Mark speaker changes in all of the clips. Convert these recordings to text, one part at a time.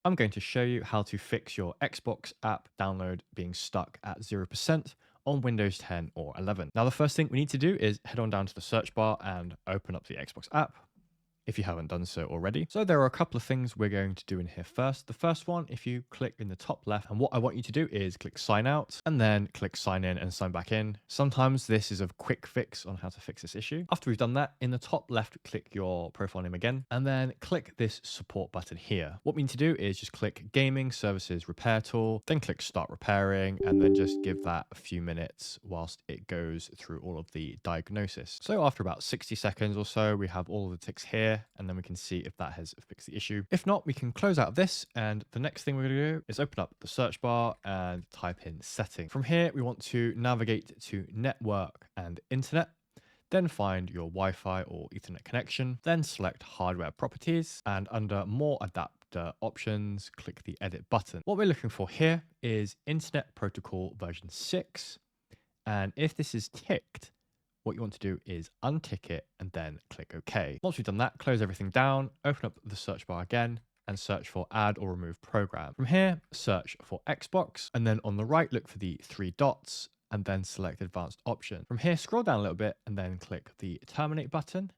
Speaker 1: I'm going to show you how to fix your Xbox app download being stuck at 0% on Windows 10 or 11. Now, the first thing we need to do is head on down to the search bar and open up the Xbox app if you haven't done so already. So there are a couple of things we're going to do in here first. The first one, if you click in the top left, and what I want you to do is click sign out and then click sign in and sign back in. Sometimes this is a quick fix on how to fix this issue. After we've done that, in the top left, click your profile name again, and then click this support button here. What we need to do is just click gaming services repair tool, then click start repairing, and then just give that a few minutes whilst it goes through all of the diagnosis. So after about 60 seconds or so, we have all of the ticks here, and then we can see if that has fixed the issue. If not, we can close out of this, and the next thing we're going to do is open up the search bar and type in setting. From here, we want to navigate to network and internet, then find your Wi-Fi or Ethernet connection, then select hardware properties, and under more adapter options, click the edit button. What we're looking for here is Internet Protocol version 6, and if this is ticked, what you want to do is untick it and then click OK. Once we've done that, close everything down, open up the search bar again, and search for add or remove program. From here, search for Xbox, and then on the right, look for the three dots, and then select advanced option. From here, scroll down a little bit, and then click the terminate button,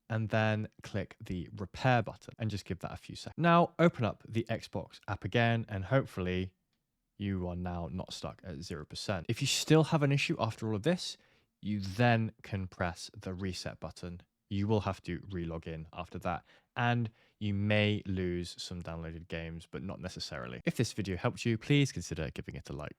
Speaker 1: and then click the repair button, and just give that a few seconds. Now, open up the Xbox app again, and hopefully you are now not stuck at 0%. If you still have an issue after all of this, you then can press the reset button. You will have to re-log in after that, and you may lose some downloaded games, but not necessarily. If this video helped you, please consider giving it a like.